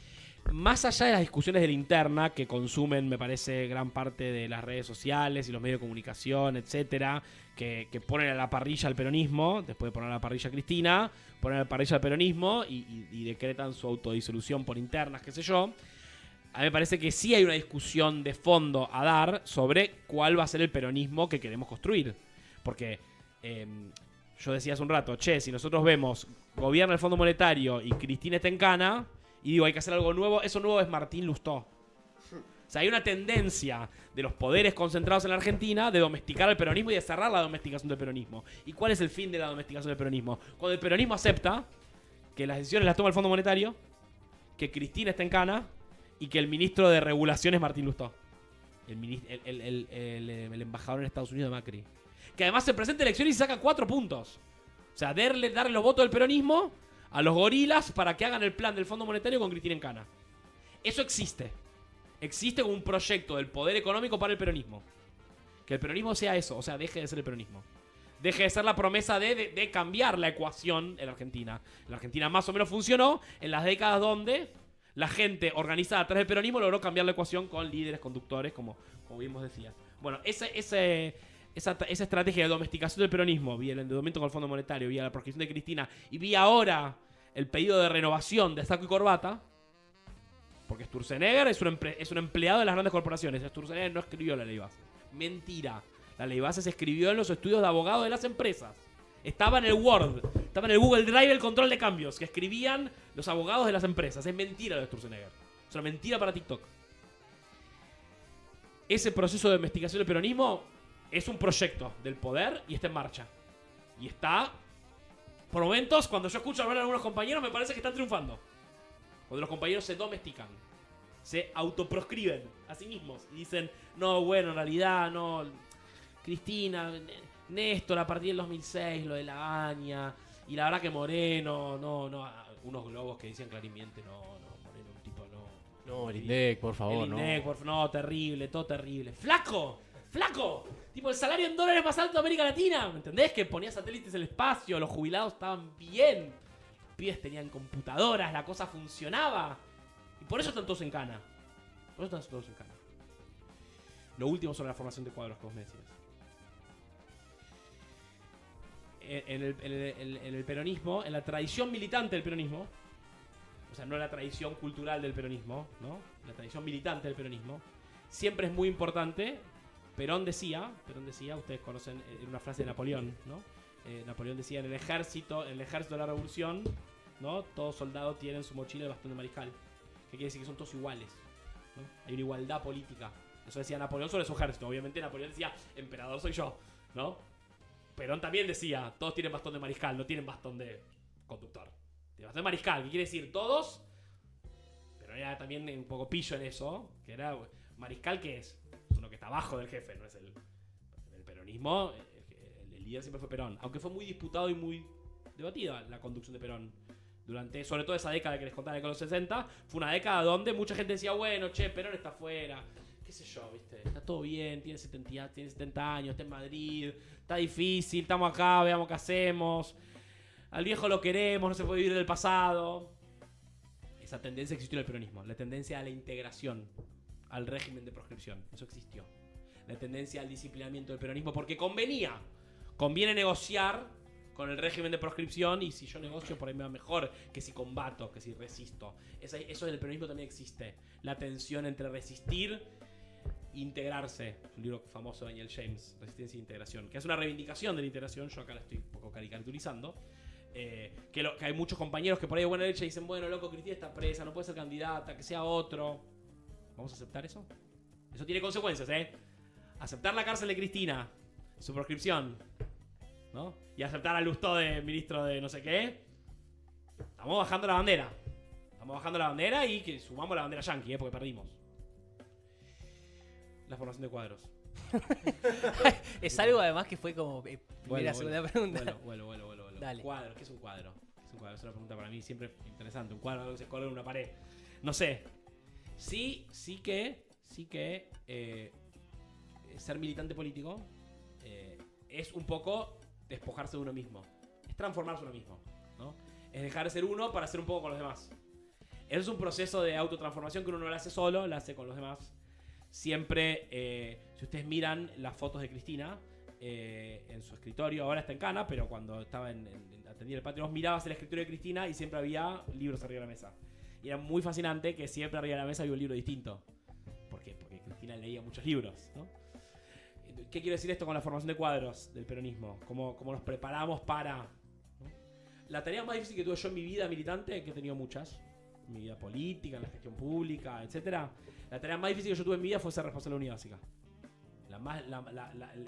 Más allá de las discusiones de la interna que consumen, me parece, gran parte de las redes sociales y los medios de comunicación, etcétera, que ponen a la parrilla al peronismo, después de poner a la parrilla a Cristina, ponen a la parrilla al peronismo y decretan su autodisolución por internas, qué sé yo. A mí me parece que sí hay una discusión de fondo a dar sobre cuál va a ser el peronismo que queremos construir. Porque yo decía hace un rato, che, si nosotros vemos gobierna el Fondo Monetario y Cristina está en cana, y digo, hay que hacer algo nuevo, eso nuevo es Martín Lustó. O sea, hay una tendencia de los poderes concentrados en la Argentina de domesticar al peronismo y de cerrar la domesticación del peronismo. ¿Y cuál es el fin de la domesticación del peronismo? Cuando el peronismo acepta que las decisiones las toma el Fondo Monetario, que Cristina está en cana y que el ministro de Regulación es Martín Lustó. El embajador en Estados Unidos de Macri. Que además se presenta en elecciones y saca 4 puntos. O sea, darle los votos del peronismo a los gorilas para que hagan el plan del Fondo Monetario con Cristina en cana. Eso existe. Existe como un proyecto del poder económico para el peronismo. Que el peronismo sea eso, o sea, deje de ser el peronismo. Deje de ser la promesa de cambiar la ecuación en la Argentina. La Argentina más o menos funcionó en las décadas donde la gente organizada a través del peronismo logró cambiar la ecuación con líderes, conductores, como bien vos decías. Bueno, esa estrategia de domesticación del peronismo, vía el endeudamiento con el Fondo Monetario, vía la proscripción de Cristina, y vía ahora el pedido de renovación de saco y corbata, porque Sturzenegger es un empleado de las grandes corporaciones. Sturzenegger no escribió la ley base. Mentira. La ley base se escribió en los estudios de abogado de las empresas. Estaba en el Word, estaba en el Google Drive el control de cambios que escribían los abogados de las empresas. Es mentira lo de Sturzenegger. Es una mentira para TikTok. Ese proceso de investigación del peronismo es un proyecto del poder y está en marcha. Y está, por momentos, cuando yo escucho hablar a algunos compañeros, me parece que están triunfando. Cuando los compañeros se domestican, se autoproscriben a sí mismos y dicen, no, bueno, en realidad no, Cristina, Néstor a partir del 2006, lo de la Aña, y la verdad que Moreno, unos globos que decían claramente, Moreno, un tipo No, el INDEC, por favor, el INDEC, no, terrible, todo terrible. ¡Flaco! Tipo, el salario en dólares más alto de América Latina. ¿Me entendés? Que ponía satélites en el espacio, los jubilados estaban bien. Los pibes tenían computadoras, la cosa funcionaba. Y por eso están todos en cana. Lo último sobre la formación de cuadros que vos me decías. En el peronismo, en la tradición militante del peronismo, o sea, no la tradición cultural del peronismo, ¿no? La tradición militante del peronismo, siempre es muy importante. Perón decía, ustedes conocen una frase de Napoleón, ¿no? Napoleón decía, en el ejército de la revolución, ¿no? Todo soldado tiene en su mochila el bastón de mariscal. ¿Qué quiere decir? Que son todos iguales, ¿no? Hay una igualdad política. Eso decía Napoleón sobre su ejército. Obviamente Napoleón decía, emperador soy yo, ¿no? Perón también decía, todos tienen bastón de mariscal, no tienen bastón de conductor. Tienen bastón de mariscal, ¿qué quiere decir? Todos. Pero era también un poco pillo en eso, que era, mariscal, ¿qué es? Es uno que está abajo del jefe, no es el peronismo. El líder siempre fue Perón, aunque fue muy disputado y muy debatida la conducción de Perón. Durante, sobre todo esa década que les contaba de los 60, fue una década donde mucha gente decía, bueno, Perón está afuera, qué sé yo, ¿viste? Está todo bien, tiene 70 años, está en Madrid, está difícil, estamos acá, veamos qué hacemos. Al viejo lo queremos, no se puede vivir del pasado. Esa tendencia existió en el peronismo, la tendencia a la integración, al régimen de proscripción, eso existió. La tendencia al disciplinamiento del peronismo, porque conviene negociar con el régimen de proscripción, y si yo negocio por ahí me va mejor que si combato, que si resisto. Eso en el peronismo también existe, la tensión entre resistir e integrarse. Un libro famoso de Daniel James, Resistencia e Integración, que es una reivindicación de la integración. Yo acá la estoy un poco caricaturizando. Que hay muchos compañeros que por ahí de buena leche dicen, bueno, loco, Cristina está presa, no puede ser candidata, que sea otro. ¿Vamos a aceptar eso? Eso tiene consecuencias, Aceptar la cárcel de Cristina, su proscripción, ¿no? Y aceptar a Lustó de ministro de no sé qué. Estamos bajando la bandera y que sumamos la bandera yanqui, porque perdimos. La formación de cuadros. Es algo además que fue como primera, segunda pregunta. Vuelo. Dale. Cuadro, ¿qué es un cuadro? Es una pregunta para mí siempre interesante. Un cuadro que se colga en una pared. No sé. Sí que ser militante político es un poco despojarse de uno mismo. Es transformarse uno mismo, ¿no? Es dejar de ser uno para ser un poco con los demás. Eso es un proceso de autotransformación que uno no lo hace solo, lo hace con los demás. Siempre, si ustedes miran las fotos de Cristina en su escritorio, ahora está en cana, pero cuando estaba atendía el patio, vos mirabas el escritorio de Cristina y siempre había libros arriba de la mesa. Y era muy fascinante que siempre arriba de la mesa había un libro distinto. ¿Por qué? Porque Cristina leía muchos libros, ¿no? ¿Qué quiero decir esto con la formación de cuadros del peronismo? ¿Cómo nos preparamos para...? ¿no? La tarea más difícil que tuve yo en mi vida militante, que he tenido muchas, en mi vida política, en la gestión pública, etc. La tarea más difícil que yo tuve en mi vida fue ser responsable de la unidad básica.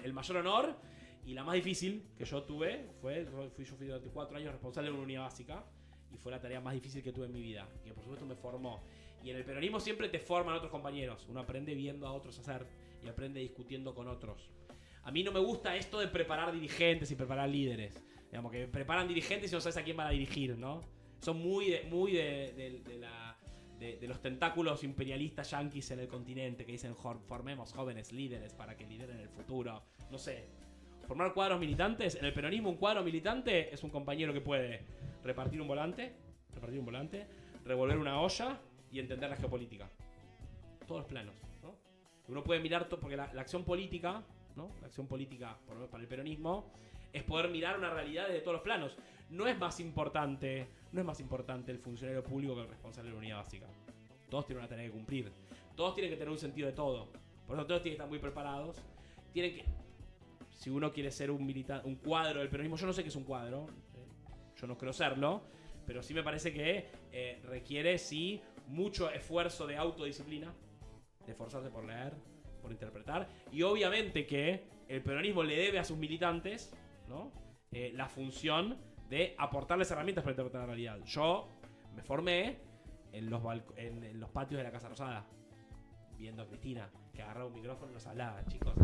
El mayor honor y la más difícil que yo tuve yo fui durante 4 años responsable de una unidad básica, y fue la tarea más difícil que tuve en mi vida, que por supuesto me formó. Y en el peronismo siempre te forman otros compañeros. Uno aprende viendo a otros hacer y aprende discutiendo con otros. A mí no me gusta esto de preparar dirigentes y preparar líderes. Digamos que preparan dirigentes y no sabes a quién van a dirigir, ¿no? Son muy de los tentáculos imperialistas yanquis en el continente, que dicen formemos jóvenes líderes para que lideren el futuro. No sé. Formar cuadros militantes. En el peronismo un cuadro militante es un compañero que puede repartir un volante, revolver una olla y entender la geopolítica. Todos los planos, ¿no? Uno puede mirar porque la acción política, ¿no? La acción política, por lo menos para el peronismo, es poder mirar una realidad desde todos los planos. No es más importante el funcionario público que el responsable de la unidad básica. Todos tienen una tarea que cumplir. Todos tienen que tener un sentido de todo. Por eso todos tienen que estar muy preparados. Si uno quiere ser un cuadro del peronismo, yo no sé qué es un cuadro, yo no creo serlo, pero sí me parece que requiere sí mucho esfuerzo de autodisciplina, de esforzarse por leer, por interpretar, y obviamente que el peronismo le debe a sus militantes, ¿no? La función de aportarles herramientas para interpretar la realidad. Yo me formé en los patios de la Casa Rosada, viendo a Cristina, que agarraba un micrófono y nos hablaba, chicos,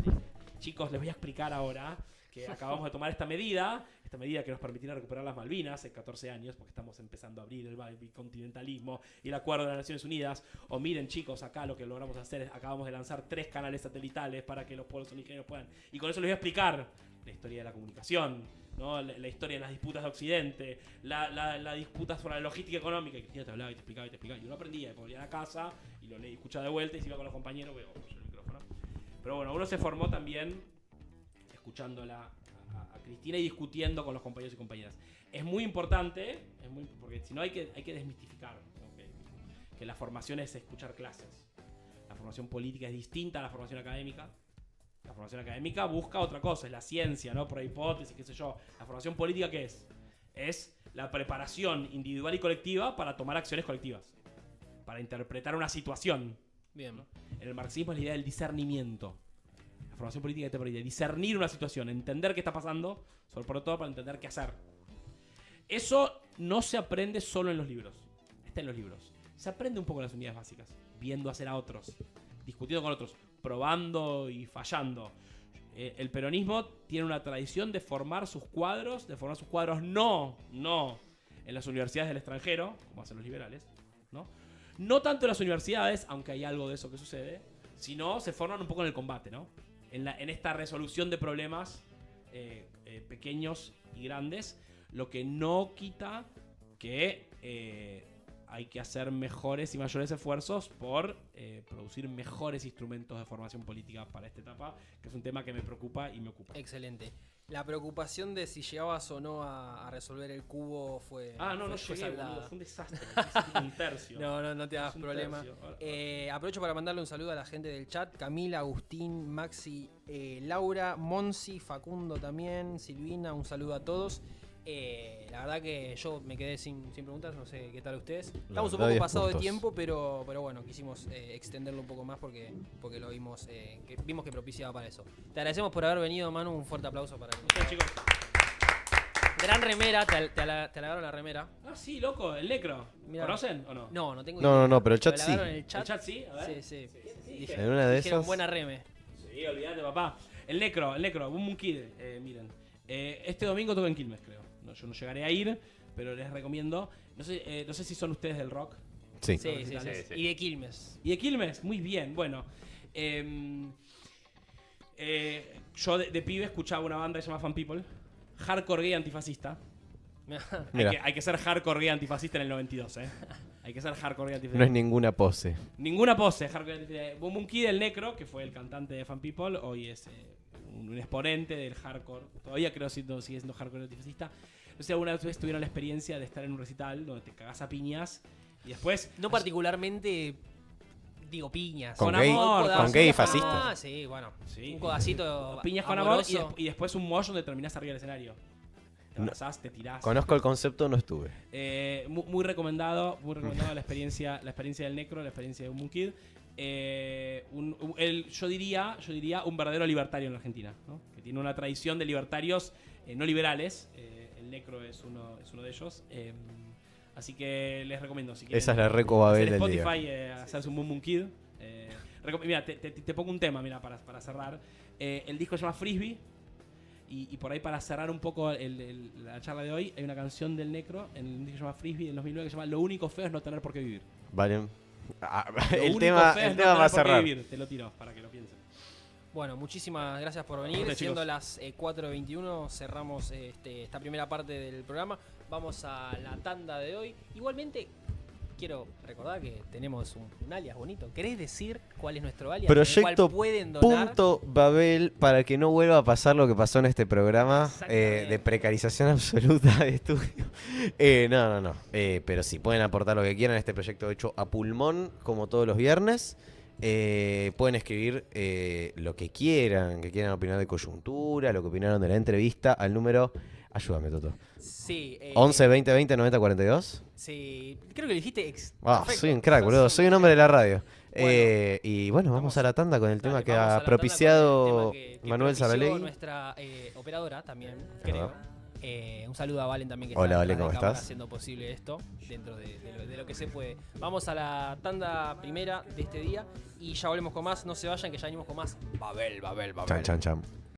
chicos, les voy a explicar ahora que acabamos de tomar esta medida que nos permitirá recuperar las Malvinas en 14 años, porque estamos empezando a abrir el bicontinentalismo y el acuerdo de las Naciones Unidas. O miren, chicos, acá lo que logramos hacer es, acabamos de lanzar 3 canales satelitales para que los pueblos originarios puedan. Y con eso les voy a explicar la historia de la comunicación, ¿no? La historia de las disputas de Occidente, la disputa sobre la logística económica. Y Cristina te hablaba y te explicaba y te explicaba. Y uno aprendía, y volvía a casa y lo leí, escuchaba de vuelta y se iba con los compañeros, veo el micrófono. Pero bueno, uno se formó también escuchándola a Cristina y discutiendo con los compañeros y compañeras. Es muy importante, porque si no hay que desmistificar, ¿no? que la formación es escuchar clases. La formación política es distinta a la formación académica. La formación académica busca otra cosa, es la ciencia, ¿no? Por hipótesis, qué sé yo. La formación política, ¿qué es? Es la preparación individual y colectiva para tomar acciones colectivas, para interpretar una situación. Bien. ¿No? En el marxismo es la idea del discernimiento. La formación política te permite discernir una situación, entender qué está pasando, sobre todo para entender qué hacer. Eso no se aprende solo en los libros. Está en los libros. Se aprende un poco en las unidades básicas, viendo hacer a otros, discutiendo con otros, probando y fallando. El peronismo tiene una tradición de formar sus cuadros, no en las universidades del extranjero, como hacen los liberales, no tanto en las universidades, aunque hay algo de eso que sucede, sino se forman un poco en el combate, ¿no? En esta resolución de problemas pequeños y grandes, lo que no quita que hay que hacer mejores y mayores esfuerzos por producir mejores instrumentos de formación política para esta etapa, que es un tema que me preocupa y me ocupa. Excelente. La preocupación de si llegabas o no a resolver el cubo fue. No fue llegué, saldada. boludo, fue un desastre. Hice un tercio. No te hagas Es un problema. tercio. Aprovecho para mandarle un saludo a la gente del chat: Camila, Agustín, Maxi, Laura, Monsi, Facundo también, Silvina, un saludo a todos. La verdad que yo me quedé sin preguntas, no sé qué tal ustedes. Estamos un poco pasados de tiempo, pero bueno, quisimos extenderlo un poco más porque lo vimos que propiciaba para eso. Te agradecemos por haber venido, Manu, un fuerte aplauso para ti. Ustedes, chicos. Gran remera, te halagaron la remera. Ah, sí, loco, el necro. Mirá. ¿Conocen o no? No tengo No, pero el chat sí. halagaron en el chat. ¿El chat sí? A ver. Sí. En una de Dijeron esas. buena reme. Sí, olvídate, papá. El necro, un Monkid, miren. Este domingo toco en Quilmes, creo. No, yo no llegaré a ir, pero les recomiendo. No sé si son ustedes del rock. Sí. Sí. Sí. Y de Quilmes. ¿Y de Quilmes? Muy bien, bueno. Yo de pibe escuchaba una banda que se llama Fan People. Hardcore gay antifascista. Mira. Hay que ser hardcore gay antifascista en el 92, Hay que ser hardcore gay antifascista. No es ninguna pose. Ninguna pose, hardcore gay antifascista. Boom Moon Kid, el necro, que fue el cantante de Fan People, hoy es un exponente del hardcore. Todavía creo que sigue siendo hardcore antifascista. No sé, alguna vez tuvieron la experiencia de estar en un recital donde te cagás a piñas y después... No particularmente, digo, piñas. Con amor, con gay fascista. Ah, sí, bueno. Sí. Un codacito Piñas con amor amoroso. y después un mosh donde terminás arriba del escenario. Te abrazás, te tirás. Conozco el concepto, no estuve. Muy recomendado la experiencia del necro, la experiencia de un Kid. Yo diría un verdadero libertario en la Argentina, ¿no? Que tiene una tradición de libertarios no liberales. El necro es uno de ellos. Así que les recomiendo. Si quieren, Esa es la Reco Babel del día. Spotify, hacerse un Moon Kid. Mira, te pongo un tema, mira, para cerrar. El disco se llama Frisbee. Y por ahí, para cerrar un poco la charla de hoy, hay una canción del necro en un disco que se llama Frisbee del 2009 que se llama Lo único feo es no tener por qué vivir. Vale. Lo El único tema feo es no va a tener por qué cerrar. vivir. Te lo tiro para que lo piensen. Bueno, muchísimas gracias por venir. Ustedes, Siendo chicos. las 4:21, cerramos esta primera parte del programa. Vamos a la tanda de hoy. Igualmente, quiero recordar que tenemos un alias bonito. ¿Querés decir cuál es nuestro alias? En el Proyecto cual pueden donar. Punto Babel, para que no vuelva a pasar lo que pasó en este programa Exactamente. de precarización absoluta de estudio. No. Pero sí, pueden aportar lo que quieran a este proyecto hecho a pulmón, como todos los viernes. Pueden escribir lo que quieran opinar de coyuntura, lo que opinaron de la entrevista al número... Ayúdame, Toto. Sí. 11 20 20 90 42. Sí, creo que lo dijiste. Soy un perfecto. crack, boludo. Soy un hombre de la radio. Bueno, Y bueno, vamos a la tanda con el tema Dale, que vamos a la ha tanda propiciado con el tema que Manuel propició Saralegui. nuestra operadora también, creo. Un saludo a Valen también, que Hola, está Valen, detrás de ¿cómo cámara estás? haciendo posible esto dentro de lo que se puede. Vamos a la tanda primera de este día y ya volvemos con más. No se vayan, que ya venimos con más Babel. Chan, chan, chan.